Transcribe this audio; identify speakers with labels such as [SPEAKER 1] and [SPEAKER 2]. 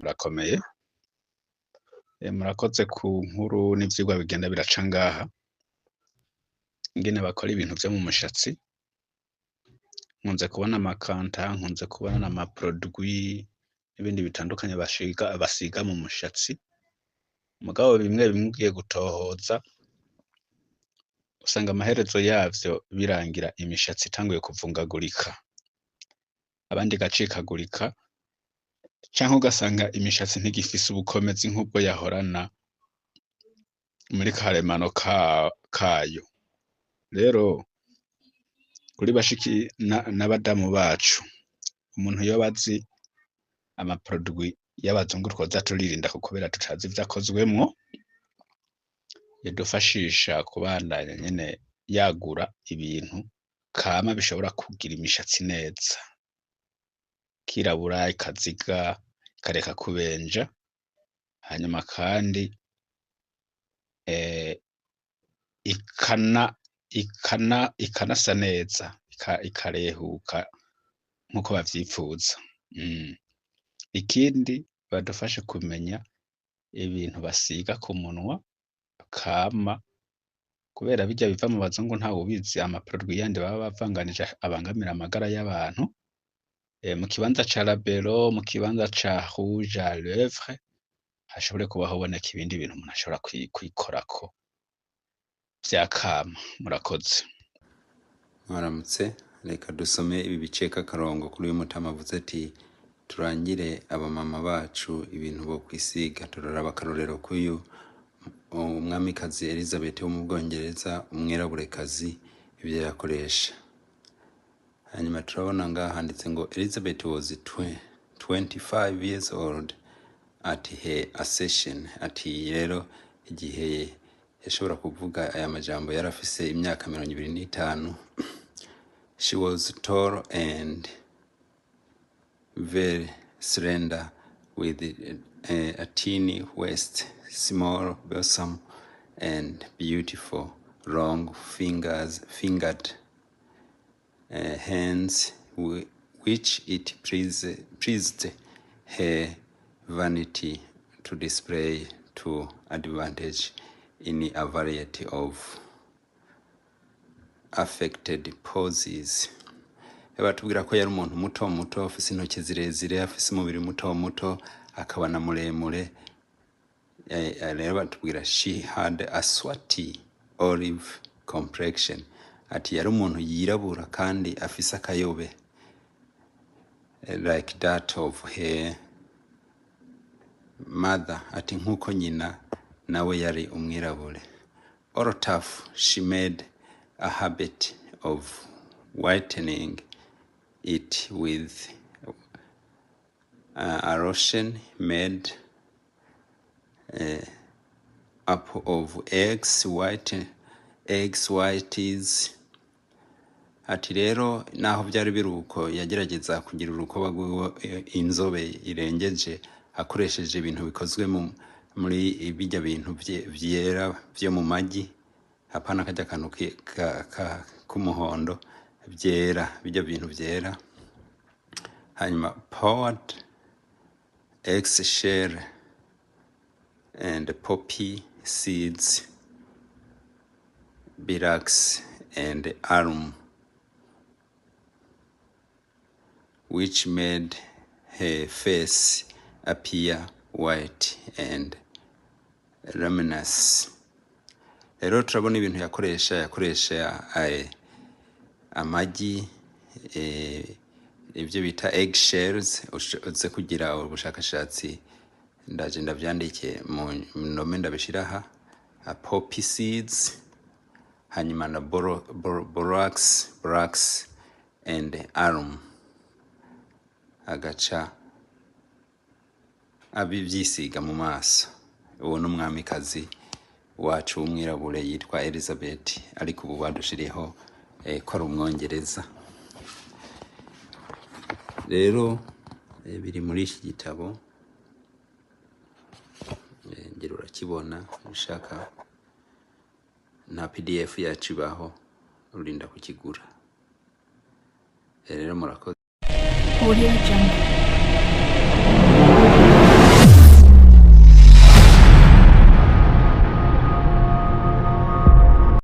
[SPEAKER 1] murakomeye. Murakoze ku nkuru n'ivyigwa bigenda biraca ngaha, ingene bakora ibintu vyo mu mushatsi. Nkunze kubona amakanta, nkunze kubona n'amaproduit n'ibindi bitandukanye basiga mu mushatsi. Mugabo bimwe bimwe ugiye gutohoza, usanga amaherezo yavyo birangira imishatsi itanguye kuvungagurika, abandi igacikagurika, canke ugasanga imishatsi ntigifise ubukomezi nk'ubwo yahorana muri karemano kayo. Rero kuri bashiki n'abadamu bacu, umuntu yoba azi amaproduit y'abazungu twoza turirinda kubera tutazi ivyo akozwemwo, yodufashisha kubandanya nyene yagura ibintu kama bishobora kugira imishatsi neza, ikirabura, ikaziga, ikareka kubenja, hanyuma kandi ikanasa neza, ikarehuka nkuko bavyipfuza. Ikindi badufashe kumenya ibintu basiga ku munwa kama, kubera birya biva mu bazungu ntawubizi amaproduit yandi baba bavanganije abangamira amagara y'abantu. Mu kibanza ca labero, mu kibanza ca rouge à lèvres, hashobore kuba haboneka ibindi bintu umuntu ashobora kwikorako vya kama. Murakoze.
[SPEAKER 2] Mwaramutse, reka dusome ibi biceka akarongo kuri uyu mutama avuze ati turangire abamama bacu ibintu bo kwisiga. Turaraba akarorero k'uyu umwamikazi Elizabeth wo mu Bwongereza, umwiraburekazi, ibyo yakoresha. Hanyuma turabona ngaha handitse ngo Elizabeth was 25 years old at her accession. Ati rero igihe yashobora kuvuga aya majambo yarafise imyaka 25. She was tall and very slender with a teeny waist, small bosom, and beautiful long fingered hands, which it pleased her vanity to display to advantage in a variety of affected poses. Batubwira ko yari umuntu muto afise intoki zirezire, afise umubiri muto akaba na muremure. Rero batubwira she had a swarthy olive complexion. Ati yari umuntu yirabura kandi afise akayobe, like that of her mother. Ati nkuko nyina nawe yari umwirabure. All tough, she made a habit of whitening it with a lotion made up of eggs whites. Ati rero naho byari biruko yagerageza kugira urukoba inzobe irengeje akoresheje ibintu bikozwe muri ibijya bintu vyera vyo mu magi, hapana kajya kantu k'umuhondo, vyera, bijya bintu vyera. Hanyuma poured eggshell and poppy seeds, bilax and alum, which made her face appear white and luminous. Rero turabona ibintu yakoresha amagi, ibyo bita egg shells. Uze kugira ubushakashatsi ndaje ndavyandike mu nome ndabishiraha. Poppy seeds, hanyuma na borax and alum, agaca abivyisiga mu maso. Uwo n'umwamikazi wacu w'umwirabure yitwa Elizabeth, ariko ubu badushiriyeho ko ari umwongereza. Rero biri muri iki gitabo, ngira urakibona ushaka, nta PDF yacu ibaho, urinda kukigura. Rero murakoze. Audio Jungle.